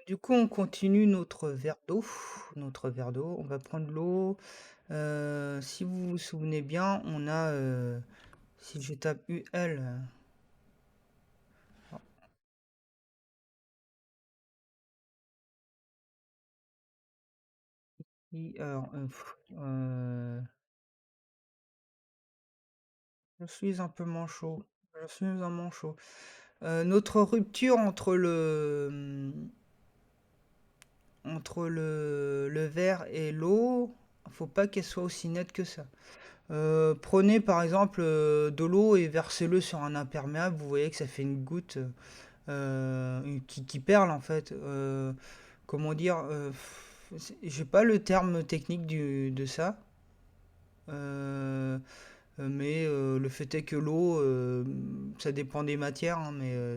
Du coup, on continue notre verre d'eau. Notre verre d'eau. On va prendre l'eau. Si vous vous souvenez bien, on a. Si je tape UL. Alors, je suis un peu manchot. Je suis un manchot. Notre rupture entre le verre et l'eau, faut pas qu'elle soit aussi nette que ça. Prenez par exemple de l'eau et versez-le sur un imperméable. Vous voyez que ça fait une goutte qui perle en fait. Comment dire j'ai pas le terme technique de ça. Euh, mais le fait est que l'eau, ça dépend des matières, hein, mais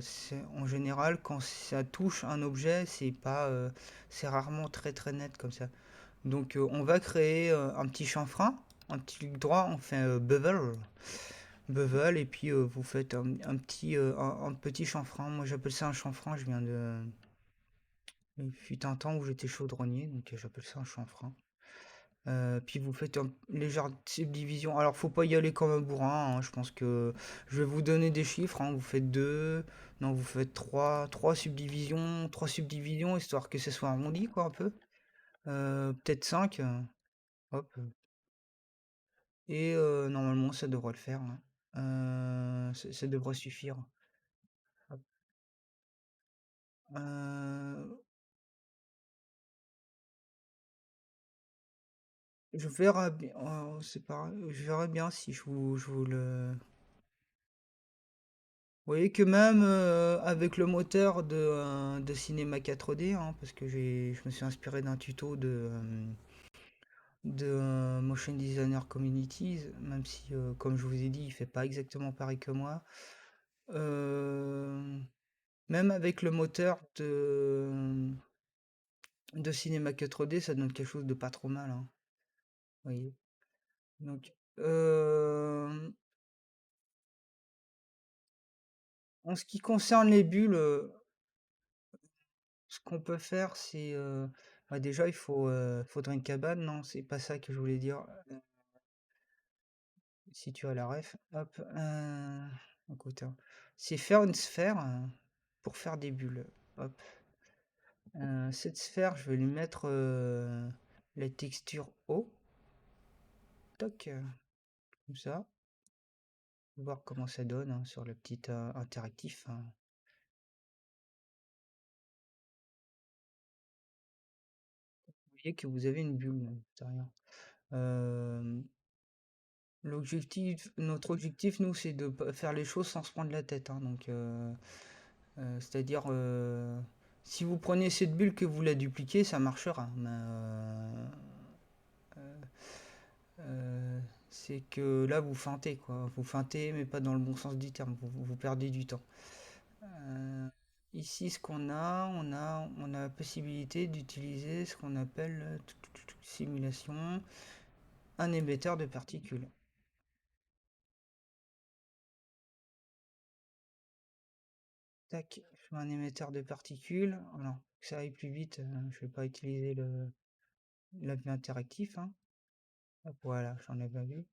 en général, quand ça touche un objet, c'est rarement très très net comme ça. Donc on va créer un petit chanfrein, un petit clic droit, on fait bevel, et puis vous faites un petit chanfrein. Moi j'appelle ça un chanfrein, je viens de... Il fut un temps où j'étais chaudronnier, donc j'appelle ça un chanfrein. Puis vous faites une légère subdivision. Alors, faut pas y aller comme un bourrin, hein. Je pense que je vais vous donner des chiffres, hein. Vous faites deux, non, vous faites trois subdivisions, histoire que ce soit arrondi, quoi, un peu. Peut-être 5. Hop. Et normalement, ça devrait le faire, hein. Ça devrait suffire. Hop. Euh, je verrai bien. C'est pareil. Je verrai bien si je vous le. Vous voyez que même avec le moteur de Cinema 4D, hein, parce que je me suis inspiré d'un tuto de Motion Designer Communities, même si, comme je vous ai dit, il fait pas exactement pareil que moi. Euh, Même avec le moteur de Cinema 4D, ça donne quelque chose de pas trop mal, hein, vous voyez. Donc, en ce qui concerne les bulles, ce qu'on peut faire, c'est bah déjà faudrait une cabane, non, c'est pas ça que je voulais dire. Si tu as la ref, hop, écoute, hein. C'est faire une sphère pour faire des bulles. Hop. Cette sphère, je vais lui mettre la texture eau, toc, comme ça. Voir comment ça donne hein, sur le petit interactif, hein. Vous voyez que vous avez une bulle à l'intérieur. Euh, Notre objectif, nous, c'est de faire les choses sans se prendre la tête, hein. Donc, c'est-à-dire, si vous prenez cette bulle que vous la dupliquez, ça marchera. Mais, c'est que là, vous feintez, quoi. Vous feintez, mais pas dans le bon sens du terme. Vous perdez du temps. Euh, Ici, ce qu'on a, on a la possibilité d'utiliser ce qu'on appelle simulation, un émetteur de particules. Tac, je fais un émetteur de particules. Alors, que ça aille plus vite, je vais pas utiliser la vue interactif, hein. Hop, voilà, j'en ai pas vu.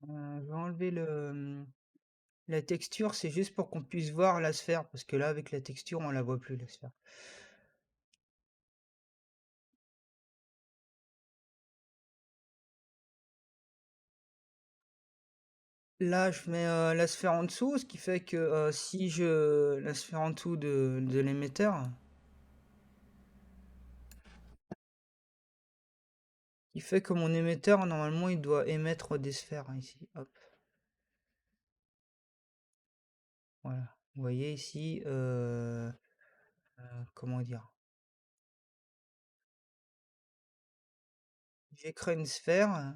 Je vais enlever la texture, c'est juste pour qu'on puisse voir la sphère, parce que là, avec la texture, on la voit plus, la sphère. Là, je mets la sphère en dessous, ce qui fait que si je... La sphère en dessous de l'émetteur, il fait que mon émetteur, normalement, il doit émettre des sphères, hein, ici. Hop, voilà. Vous voyez ici, comment dire? J'ai créé une sphère.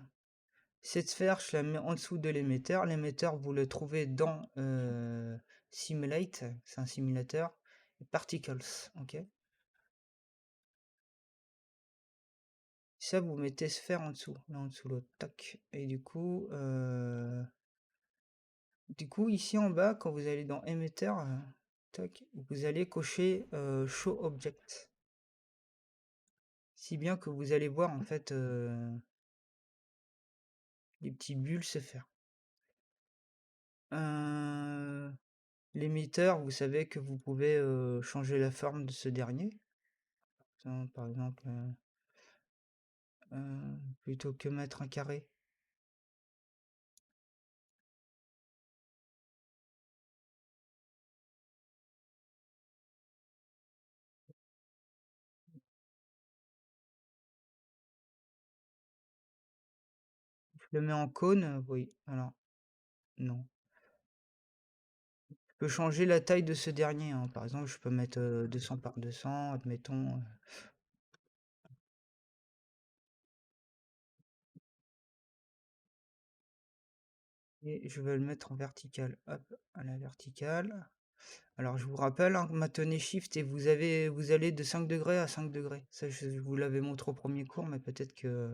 Cette sphère, je la mets en dessous de l'émetteur. L'émetteur, vous le trouvez dans Simulate, c'est un simulateur. Particles, ok. Ça, vous mettez sphère en dessous, l'un en dessous l'autre, tac. Et du coup, ici en bas, quand vous allez dans émetteur, tac, vous allez cocher Show Object. Si bien que vous allez voir en fait les petites bulles se faire. Euh, L'émetteur, vous savez que vous pouvez changer la forme de ce dernier. Par exemple, plutôt que mettre un carré. Je le mets en cône, oui. Alors, non. Je peux changer la taille de ce dernier, hein. Par exemple, je peux mettre 200 par 200, admettons. Et je vais le mettre en vertical. Hop, à la verticale. Alors, je vous rappelle, hein, maintenez Shift et vous allez de 5 degrés à 5 degrés. Ça, je vous l'avais montré au premier cours, mais peut-être que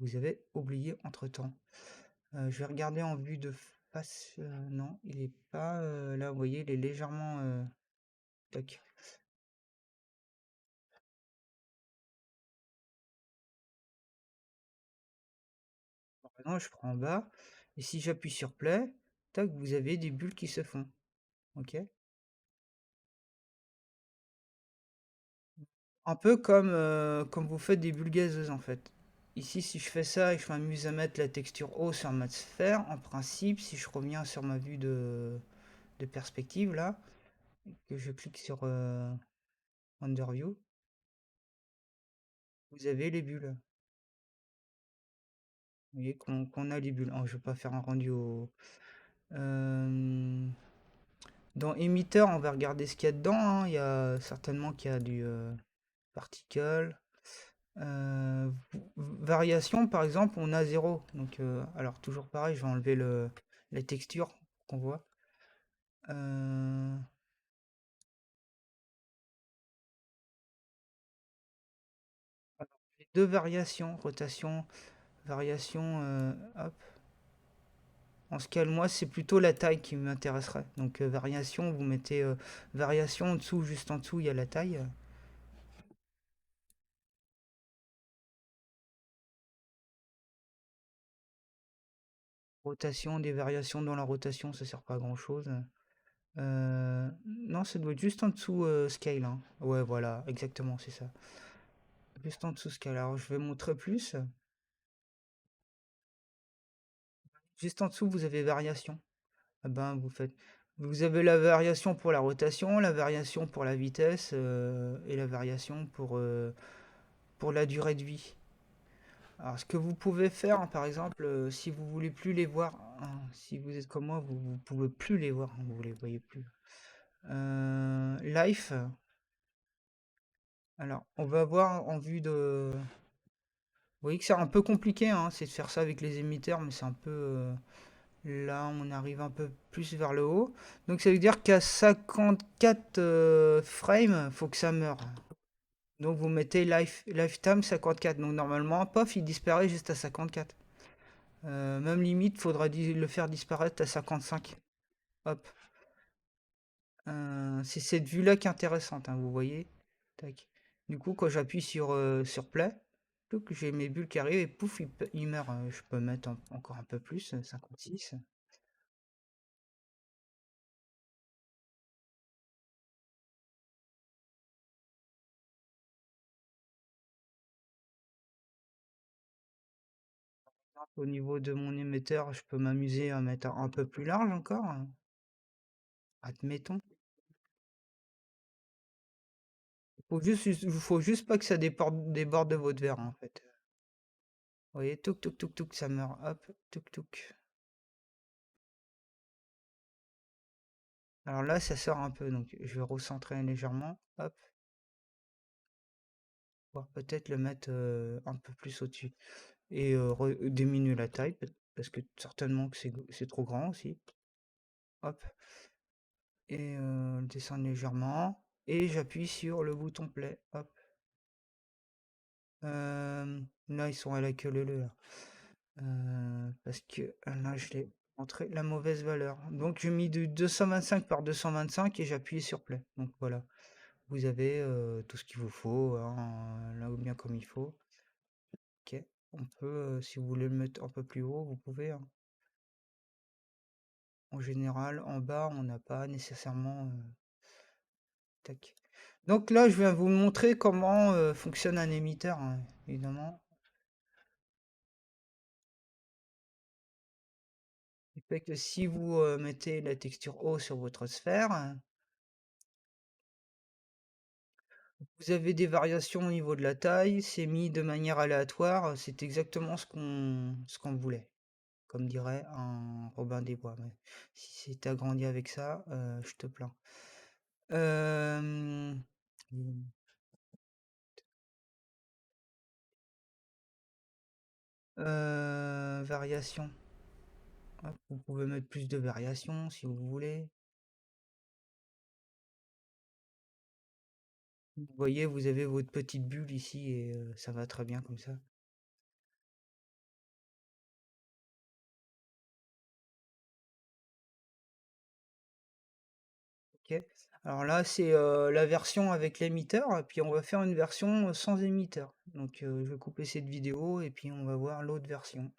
vous avez oublié entre-temps. Je vais regarder en vue de face. Non, il est pas là. Vous voyez, il est légèrement. Tac. Maintenant, je prends en bas. Et si j'appuie sur Play, tac, vous avez des bulles qui se font. Ok. Un peu comme vous faites des bulles gazeuses en fait. Ici, si je fais ça et que je m'amuse à mettre la texture haut sur ma sphère, en principe, si je reviens sur ma vue de perspective là, que je clique sur Underview, vous avez les bulles. Vous voyez qu'on a les bulles. Oh, je vais pas faire un rendu au. Euh, Dans Emitter, on va regarder ce qu'il y a dedans, hein. Il y a certainement qu'il y a du particle. Variation, par exemple, on a zéro. Donc, alors toujours pareil, je vais enlever les textures qu'on voit. Euh, j'ai deux variations, rotation, variation. Hop. En ce cas, moi, c'est plutôt la taille qui m'intéresserait. Donc, variation, vous mettez variation en dessous, juste en dessous, il y a la taille. Rotation, des variations dans la rotation, ça sert pas à grand chose. Non, ça doit être juste en dessous scale, hein. Ouais, voilà, exactement, c'est ça. Juste en dessous scale. Alors, je vais montrer plus. Juste en dessous, vous avez variation. Ah ben, vous avez la variation pour la rotation, la variation pour la vitesse et la variation pour la durée de vie. Alors, ce que vous pouvez faire, hein, par exemple, si vous voulez plus les voir, hein, si vous êtes comme moi, vous pouvez plus les voir, hein, vous les voyez plus. Life. Alors, on va voir en vue de. Vous voyez que c'est un peu compliqué, hein, c'est de faire ça avec les émetteurs, mais c'est un peu. Là, on arrive un peu plus vers le haut. Donc, ça veut dire qu'à 54 frames, faut que ça meure. Donc, vous mettez lifetime 54. Donc, normalement, pof, il disparaît juste à 54. Même limite, faudra le faire disparaître à 55. Hop. C'est cette vue-là qui est intéressante, hein, vous voyez. Tac. Du coup, quand j'appuie sur Play, j'ai mes bulles qui arrivent et pouf, il meurt. Je peux mettre encore un peu plus, 56. Au niveau de mon émetteur, je peux m'amuser à mettre un peu plus large encore, hein. Admettons. Faut juste pas que ça déborde de votre verre, en fait. Vous voyez, touk touk touk touk, ça meurt. Hop, touk touk. Alors là, ça sort un peu, donc je vais recentrer légèrement. Hop, voire peut-être le mettre un peu plus au-dessus. Et diminuer la taille, parce que certainement que c'est trop grand aussi. Hop, et descendre légèrement. Et j'appuie sur le bouton play. Hop. Là, ils sont à la queue leu leu, là. Parce que là, je l'ai. Entrer la mauvaise valeur. Donc j'ai mis du 225 par 225 et j'ai appuyé sur play. Donc voilà, vous avez tout ce qu'il vous faut, hein, là ou bien comme il faut. Ok, on peut, si vous voulez le mettre un peu plus haut, vous pouvez, hein. En général, en bas, on n'a pas nécessairement. Tac. Donc là, je viens vous montrer comment fonctionne un émetteur, hein, évidemment. Il fait que si vous mettez la texture haut sur votre sphère, vous avez des variations au niveau de la taille, c'est mis de manière aléatoire, c'est exactement ce qu'on voulait, comme dirait un Robin des Bois. Mais si c'est agrandi avec ça, je te plains. Euh, variation. Hop, vous pouvez mettre plus de variations si vous voulez. Vous voyez, vous avez votre petite bulle ici et ça va très bien comme ça. Ok. Alors là, c'est la version avec l'émetteur, et puis on va faire une version sans émetteur. Donc je vais couper cette vidéo et puis on va voir l'autre version.